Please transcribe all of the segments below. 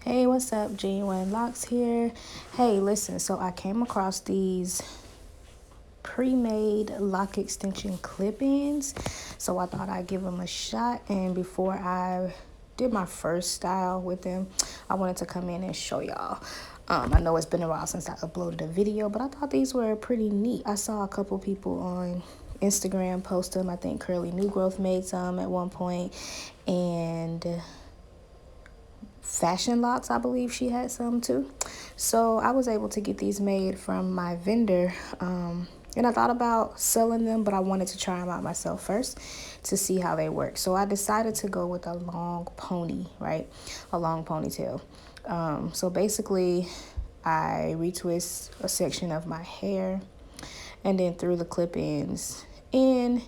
Hey, what's up? Jenuine Locs here. Hey, listen, so I came across these pre-made lock extension clip-ins, so I thought I'd give them a shot. And before I did my first style with them, I wanted to come in and show y'all. I know it's been a while since I uploaded a video, but I thought these were pretty neat. I saw a couple people on Instagram post them. I think Curly New Growth made some at one point, and Fashion Locs, I believe she had some too. So I was able to get these made from my vendor, and I thought about selling them, but I wanted to try them out myself first to see how they work. So I decided to go with a long pony, right? A long ponytail. So basically, I retwist a section of my hair and then threw the clip-ins in,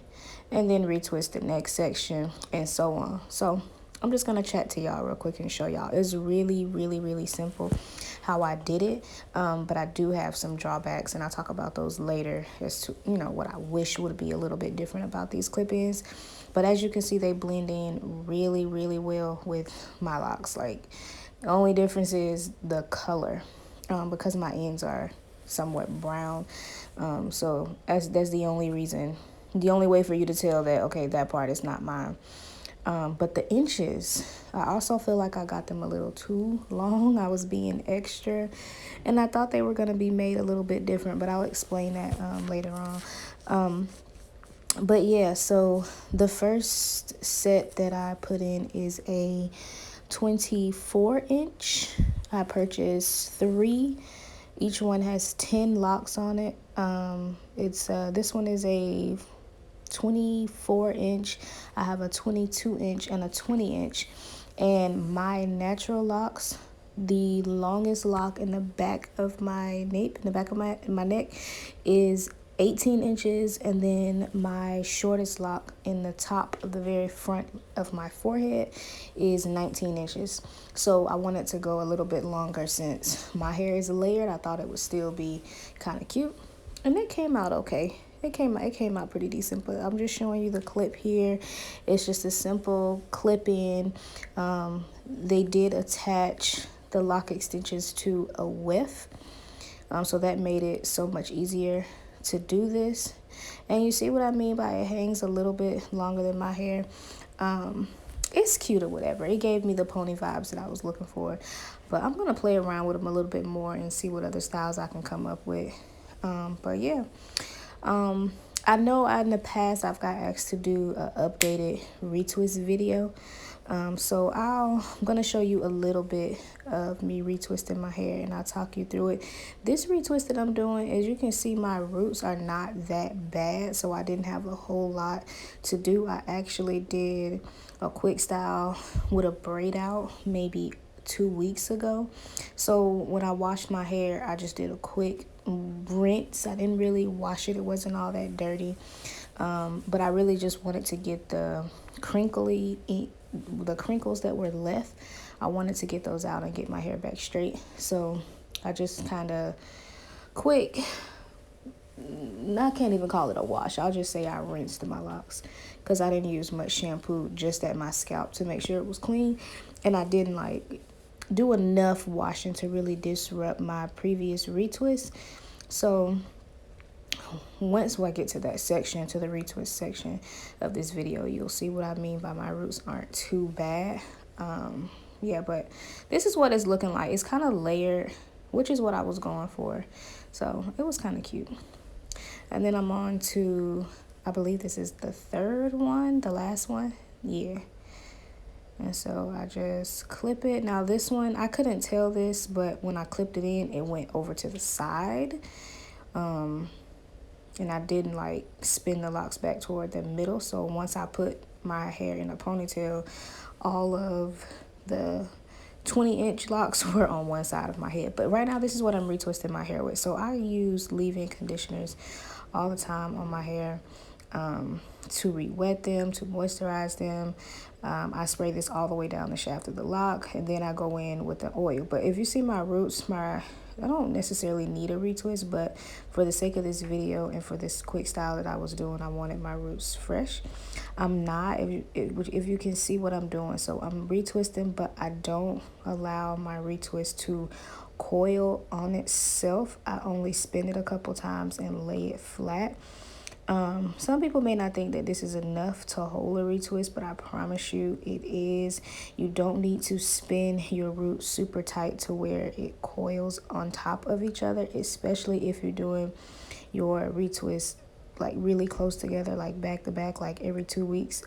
and then retwist the next section, and so on. So I'm just going to chat to y'all real quick and show y'all. It's really, really, really simple how I did it, but I do have some drawbacks, and I'll talk about those later as to, you know, what I wish would be a little bit different about these clip-ins. But as you can see, they blend in really, really well with my locks. Like, the only difference is the color, because my ends are somewhat brown. So that's the only reason, the only way for you to tell that, okay, that part is not mine. But the inches, I also feel like I got them a little too long. I was being extra, and I thought they were going to be made a little bit different, but I'll explain that later on. But yeah, so the first set that I put in is a 24-inch. I purchased 3. Each one has 10 locks on it. This one is a 24-inch. I have a 22-inch and a 20-inch. And my natural locks, the longest lock in the back of my nape, in the back of my neck, is 18 inches, and then my shortest lock in the top of the very front of my forehead is 19 inches. So I wanted to go a little bit longer since my hair is layered. I thought it would still be kind of cute, and it came out okay. It came out pretty decent, but I'm just showing you the clip here. It's just a simple clip in. They did attach the lock extensions to a width, so that made it so much easier to do this. And you see what I mean by it hangs a little bit longer than my hair. It's cute or whatever. It gave me the pony vibes that I was looking for, but I'm gonna play around with them a little bit more and see what other styles I can come up with. But yeah, I know in the past I've got asked to do an updated retwist video. So I'm going to show you a little bit of me retwisting my hair, and I'll talk you through it. This retwist that I'm doing, as you can see, my roots are not that bad, so I didn't have a whole lot to do. I actually did a quick style with a braid out maybe 2 weeks ago. So when I washed my hair, I just did a quick rinse. I didn't really wash it. It wasn't all that dirty. But I really just wanted to get the crinkles that were left. I wanted to get those out and get my hair back straight. So I just kind of quick, I can't even call it a wash. I'll just say I rinsed my locks, because I didn't use much shampoo, just at my scalp to make sure it was clean. And I didn't like do enough washing to really disrupt my previous retwist. So once I get to that section, to the retwist section of this video, you'll see what I mean by my roots aren't too bad. Yeah, but this is what it's looking like. It's kind of layered, which is what I was going for. So it was kind of cute. And then I'm on to, I believe this is the third one, the last one. Yeah. And so I just clip it. Now this one, I couldn't tell this, but when I clipped it in, it went over to the side. And I didn't like spin the locks back toward the middle. So once I put my hair in a ponytail, all of the 20-inch locks were on one side of my head. But right now, this is what I'm retwisting my hair with. So I use leave-in conditioners all the time on my hair, to re-wet them, to moisturize them. I spray this all the way down the shaft of the lock, and then I go in with the oil. But if you see my roots, my I don't necessarily need a retwist, but for the sake of this video and for this quick style that I was doing, I wanted my roots fresh. I'm not, if you can see what I'm doing, so I'm retwisting, but I don't allow my retwist to coil on itself. I only spin it a couple times and lay it flat. Some people may not think that this is enough to hold a retwist, but I promise you it is. You don't need to spin your roots super tight to where it coils on top of each other, especially if you're doing your retwist like really close together, like back to back, like every 2 weeks.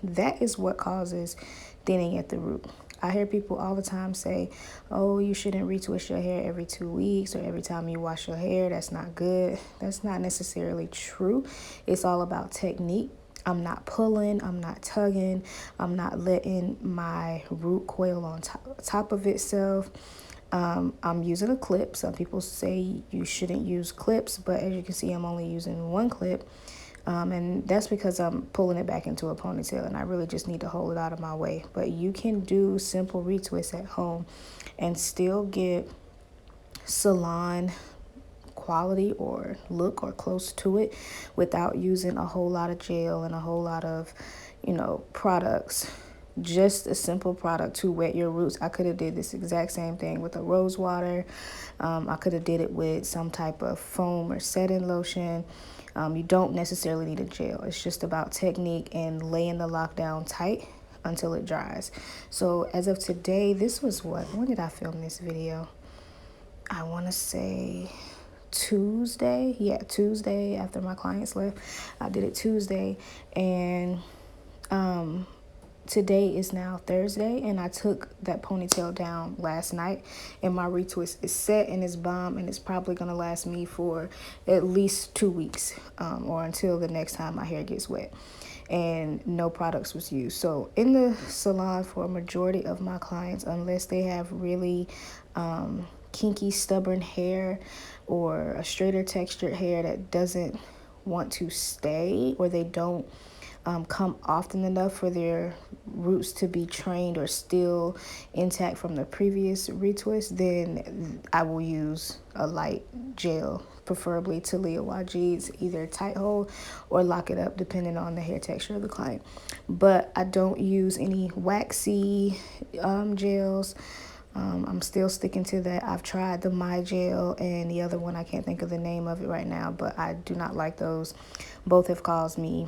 That is what causes thinning at the root. I hear people all the time say, oh, you shouldn't retwist your hair every 2 weeks or every time you wash your hair. That's not good. That's not necessarily true. It's all about technique. I'm not pulling, I'm not tugging, I'm not letting my root coil on top of itself. I'm using a clip. Some people say you shouldn't use clips, but as you can see, I'm only using one clip. And that's because I'm pulling it back into a ponytail and I really just need to hold it out of my way. But you can do simple retwists at home and still get salon quality or look or close to it without using a whole lot of gel and a whole lot of, products. Just a simple product to wet your roots. I could have did this exact same thing with a rose water. I could have did it with some type of foam or setting lotion. You don't necessarily need a gel. It's just about technique and laying the lock down tight until it dries. So as of today, this was when did I film this video? I want to say Tuesday. Yeah, Tuesday after my clients left. I did it Tuesday, and today is now Thursday, and I took that ponytail down last night, and my retwist is set and it's bomb, and it's probably gonna last me for at least 2 weeks, or until the next time my hair gets wet. And no products was used. So in the salon, for a majority of my clients, unless they have really kinky, stubborn hair or a straighter textured hair that doesn't want to stay, or they don't come often enough for their roots to be trained or still intact from the previous retwist, then I will use a light gel, preferably Talia YG's, either tight hold or lock it up depending on the hair texture of the client. But I don't use any waxy gels. I'm still sticking to that. I've tried the My Gel and the other one, I can't think of the name of it right now, but I do not like those. Both have caused me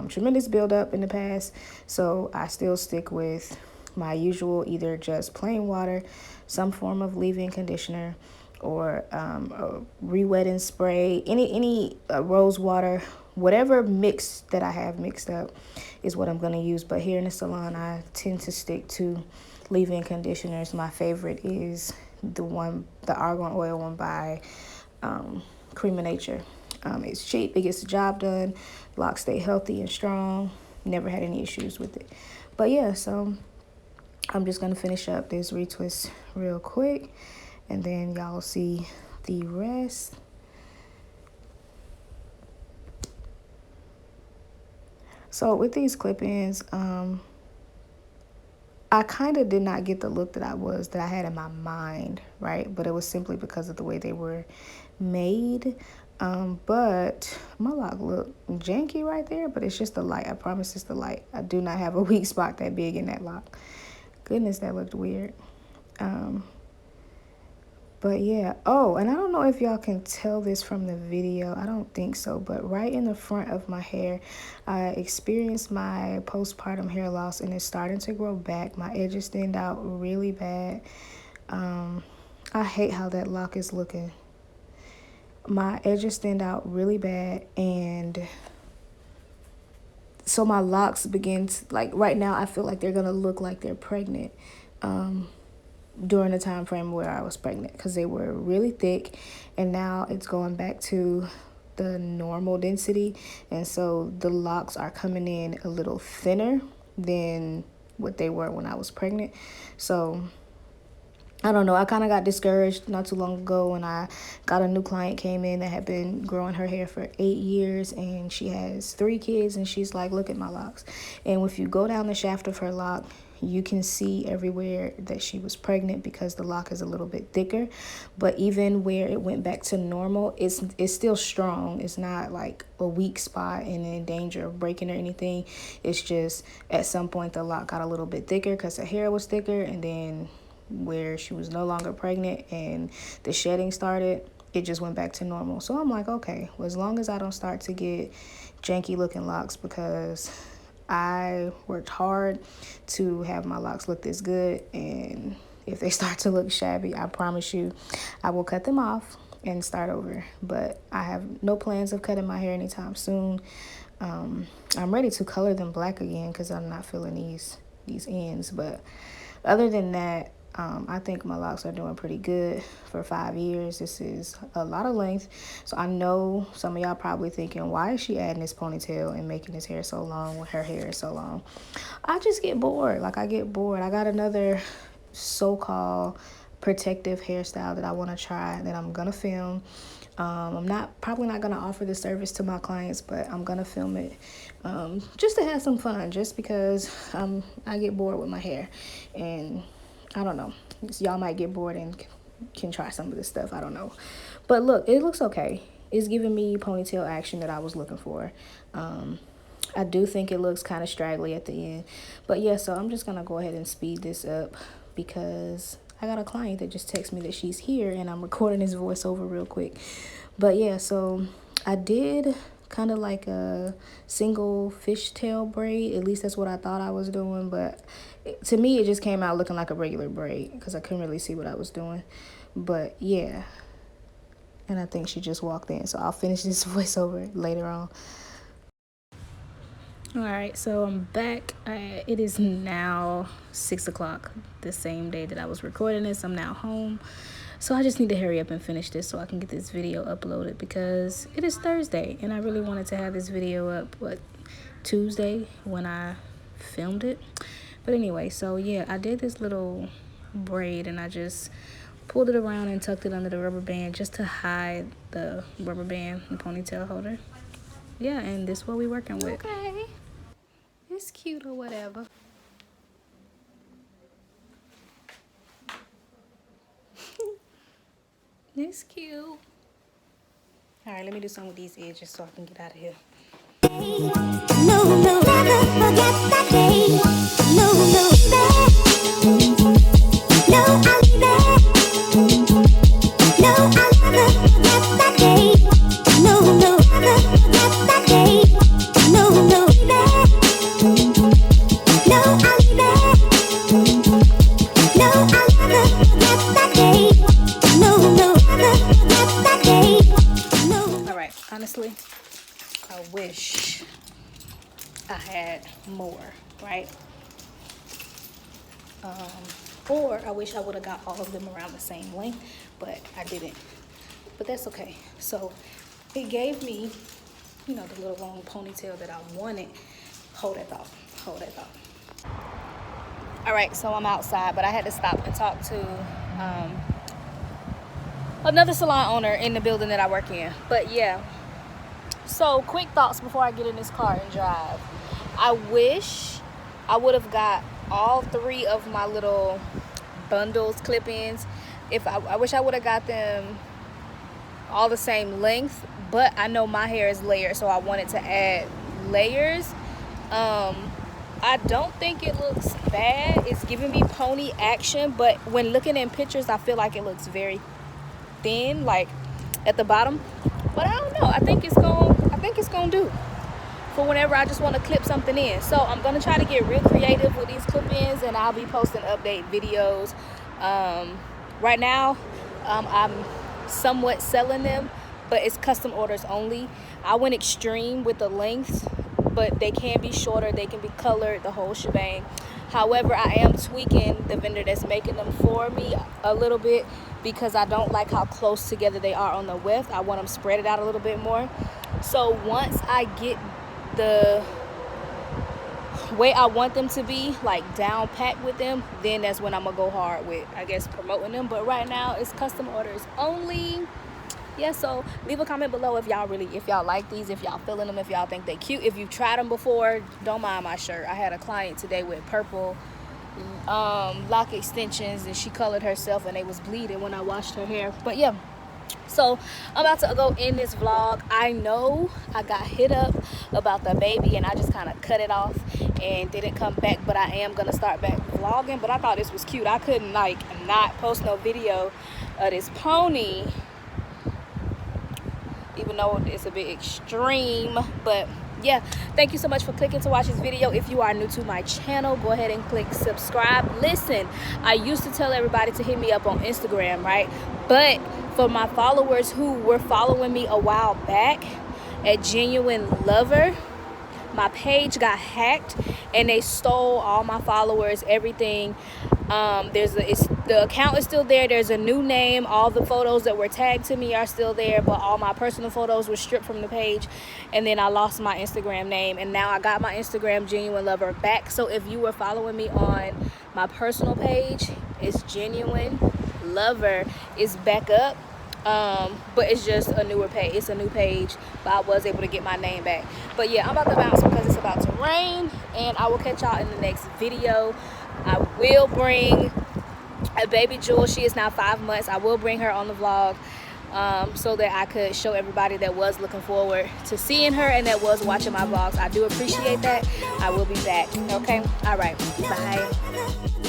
tremendous buildup in the past, so I still stick with my usual, either just plain water, some form of leave-in conditioner, or a re-wetting spray, any rose water, whatever mix that I have mixed up is what I'm going to use. But here in the salon, I tend to stick to leave-in conditioners. My favorite is the argan oil one by Cream of Nature. It's cheap, it gets the job done, locks stay healthy and strong, never had any issues with it. But yeah, so I'm just gonna finish up this retwist real quick, and then y'all see the rest. So with these clip-ins, I kind of did not get the look that I had in my mind, right? But it was simply because of the way they were made. But my lock look janky right there, but it's just the light. I promise it's the light. I do not have a weak spot that big in that lock. Goodness, that looked weird. But yeah. Oh, and I don't know if y'all can tell this from the video. I don't think so, but right in the front of my hair, I experienced my postpartum hair loss, and it's starting to grow back. My edges stand out really bad. I hate how that lock is looking. My edges stand out really bad, and so my locks begin to, like right now, I feel like they're gonna look like they're pregnant during the time frame where I was pregnant, because they were really thick, and now it's going back to the normal density, and so the locks are coming in a little thinner than what they were when I was pregnant. So I don't know, I kind of got discouraged not too long ago when I got a new client came in that had been growing her hair for 8 years, and she has 3 kids, and she's like, look at my locks. And if you go down the shaft of her lock, you can see everywhere that she was pregnant because the lock is a little bit thicker. But even where it went back to normal, it's still strong. It's not like a weak spot and in danger of breaking or anything. It's just at some point the lock got a little bit thicker because her hair was thicker, and then where she was no longer pregnant and the shedding started, it just went back to normal. So I'm like, okay, well, as long as I don't start to get janky looking locks, because I worked hard to have my locks look this good, and if they start to look shabby, I promise you I will cut them off and start over. But I have no plans of cutting my hair anytime soon. I'm ready to color them black again because I'm not feeling these ends. But other than that, I think my locks are doing pretty good for 5 years. This is a lot of length. So I know some of y'all probably thinking, why is she adding this ponytail and making his hair so long when her hair is so long? I just get bored. Like, I get bored. I got another so-called protective hairstyle that I want to try that I'm going to film. I'm probably not going to offer this service to my clients, but I'm going to film it just to have some fun, just because I get bored with my hair. And I don't know, y'all might get bored and can try some of this stuff. I don't know. But look, it looks okay. It's giving me ponytail action that I was looking for. I do think it looks kind of straggly at the end. But yeah, so I'm just going to go ahead and speed this up because I got a client that just texted me that she's here and I'm recording his voiceover real quick. But yeah, so I did kind of like a single fishtail braid. At least that's what I thought I was doing. But to me, it just came out looking like a regular braid because I couldn't really see what I was doing. But yeah. And I think she just walked in. So I'll finish this voiceover later on. All right, so I'm back. It is now 6 o'clock, the same day that I was recording this. I'm now home. So I just need to hurry up and finish this so I can get this video uploaded because it is Thursday and I really wanted to have this video up, Tuesday when I filmed it. But anyway, so yeah, I did this little braid and I just pulled it around and tucked it under the rubber band just to hide the rubber band, the ponytail holder. Yeah, and this is what we're working with. Okay. It's cute or whatever. It's cute. All right, let me do something with these edges so I can get out of here. No, no, never forget that day. No, no, no, I'll be there. No, I'll never forget that day. No, no, never forget that day. No, no, no, I'll be there. No, I'll never forget that day. No, no, never forget that day. No. All right, honestly, I wish I had more, right? Or I wish I would have got all of them around the same length, but I didn't. But that's okay. So it gave me, the little long ponytail that I wanted. Hold that thought. Hold that thought. All right, so I'm outside, but I had to stop and talk to another salon owner in the building that I work in. But yeah, so quick thoughts before I get in this car and drive. I wish I would have got all 3 of my little bundles, clip-ins. I wish I would have got them all the same length, but I know my hair is layered, so I wanted to add layers. I don't think it looks bad. It's giving me pony action, but when looking in pictures, I feel like it looks very thin, like at the bottom. But I don't know. I think it's gonna do for whenever I just want to clip something in. So I'm gonna try to get real creative with these clip-ins, and I'll be posting update videos. Right now, I'm somewhat selling them, but it's custom orders only. I went extreme with the length, but they can be shorter, they can be colored, the whole shebang. However, I am tweaking the vendor that's making them for me a little bit because I don't like how close together they are on the width. I want them spread out a little bit more. So once I get the way I want them to be, like down packed with them, then that's when I'm gonna go hard with, I guess, promoting them. But right now it's custom orders only. Yeah, so leave a comment below if y'all like these, if y'all feeling them, if y'all think they cute, if you've tried them before. Don't mind my shirt. I had a client today with purple lock extensions, and she colored herself and they was bleeding when I washed her hair. But yeah, so I'm about to go in this vlog. I know I got hit up about the baby and I just kind of cut it off and didn't come back, but I am gonna start back vlogging. But I thought this was cute. I couldn't like not post no video of this pony, even though it's a bit extreme. But yeah, thank you so much for clicking to watch this video. If you are new to my channel, go ahead and click subscribe. Listen, I used to tell everybody to hit me up on Instagram, right? But for my followers who were following me a while back at Jenuine Lover, my page got hacked and they stole all my followers, everything. The account is still there. There's a new name. All the photos that were tagged to me are still there, but all my personal photos were stripped from the page. And then I lost my Instagram name, and now I got my Instagram Jenuine Lover back. So if you were following me on my personal page, it's Jenuine Lover is back up. But it's just a newer page. It's a new page, but I was able to get my name back. But yeah, I'm about to bounce because it's about to rain, and I will catch y'all in the next video. I will bring a baby Jewel. She is now 5 months. I will bring her on the vlog so that I could show everybody that was looking forward to seeing her and that was watching my vlogs. I do appreciate that. I will be back. Okay, all right, bye.